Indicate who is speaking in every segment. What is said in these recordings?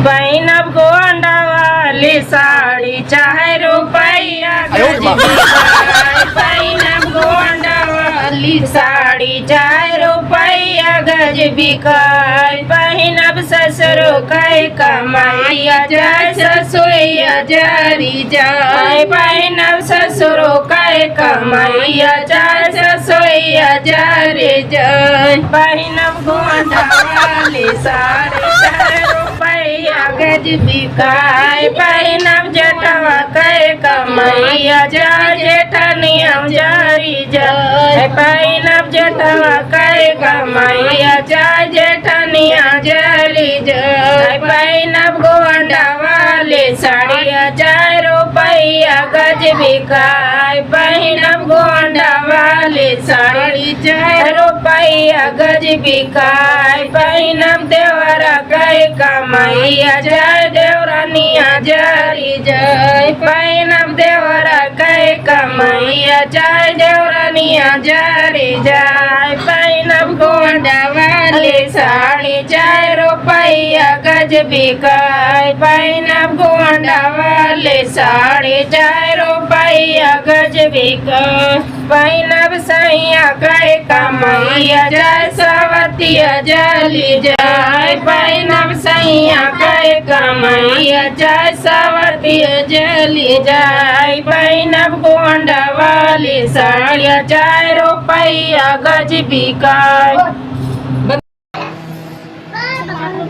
Speaker 1: पैनब गोंडा वाली साड़ी चाहे रुपया गज बिकाय। पैनब गोंडा वाली साड़ी चाहे रुपया गज बिकाय। पैनब ससुरो कई कमाइया जाय ससुइया जारी जाय। पैनब ससुरो कई कमाइया जाय ससुइया जारी जाय। पैनब गोंडा वाली साड़ी चाहे रुपया गज बिकाय। पैनब जटवा कई कमाइया जाय जेठनिया जारी जाय। पैनब जटवा कई कमाइया जाय जेठनिया जारी जाय। पैनब गोंडा वाली साड़िया जाय रुपया गज बिकाय। पैनब गोंडा वाली साड़ी जाय रुपया गज बिकाय। पैनब देवरा कई कमाइया जाय देवरानिया जारी जाय। पैनब देवरा कई कमाइया जाय देवरानिया जारी जाय। पैनब गोंडा वाली साड़ी जाय रुपया गज बिकाय। पैनब गोंडा वाली साड़ी जाय रुपया गज बिकाय। पैनब सैया कई कमाइया जाय सवतिया जाली जाय। पैनब सैया कई कमाइया जाय सवतिया जाली जाय। पैनब गोंडा वाली साड़िया जाय रुपया गज बिकाय।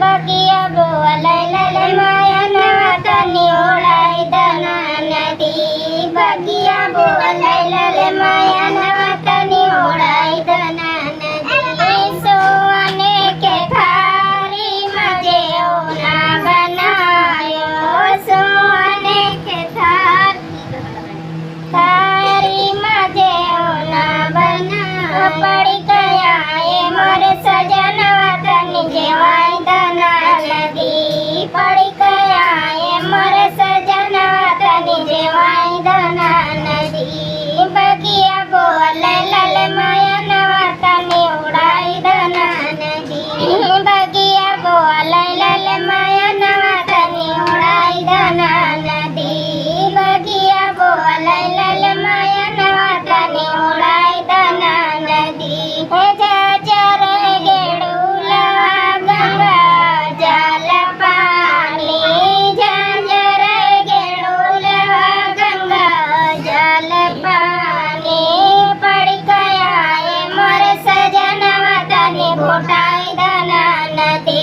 Speaker 2: बगिया बोलैले माया नवतनी ओढ़ाई दना नदी। बगिया बोलैले माया नवतनी ओढ़ाई दना नदी। सोने के थारी मजे ओना बनायो। सोने के थारी मजे ओना बनायो। पड़ी गया ये मोर सजनवा तनी जेवाई दना नदी। पड़ी गया ये मोर सजनवा तनी जेवाई दना नदी। बगिया बोलैले माया नवा तनी उड़ाई दना नदी। बगिया बोलैले माया नवा तनी उड़ाई दना नदी। बगिया बोलैले माया नवा तनी उड़ाई दना नदी। हे जजर गेडूला गंगा जल पानी। जजर गेडूला गंगा जल पानी। पड़ गया ये मोर सजनवा तनी घोटाई दना नदी।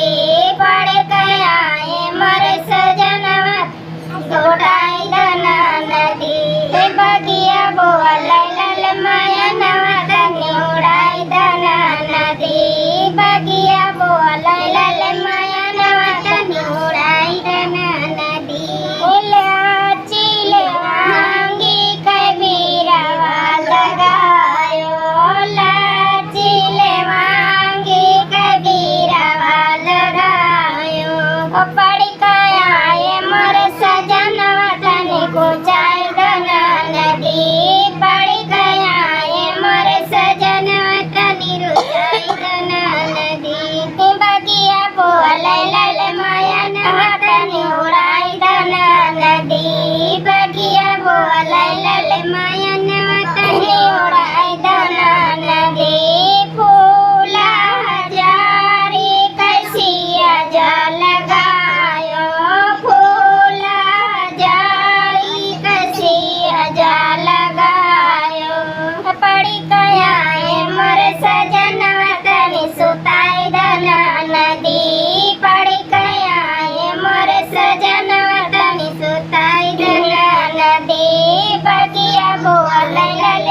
Speaker 2: पड़ गया ये मोर सजनवा घोटाई दना नदी। बगिया बोलैले माया नवा तनी उड़ाई दना नदी। बगिया बोलैले माया नवा तनी उड़ाई दना नदी। लाची लेवांगी कबीरवा लगायो। लाची लेवांगी कबीरवा लगायो। पड़ गया ये मोर सजनवा तनी कोचाई दना नदी। पड़ गया ये मोर सजनवा तनी रुचाई दना नदी। बगिया बोलैले माया नवा तनी उड़ाई दना नदी। बगिया बोलैले माया नवा तनी उड़ाई दना नदी। फूला हजारी कसिया जल लगायो। फूला हजारी कसिया जल लगायो। पड़ी गया ये मोर सजनवा तनी सुताई दना नदी। पड़ी गया ये मोर सजनवा तनी सुताई दना नदी। बगिया बोलैले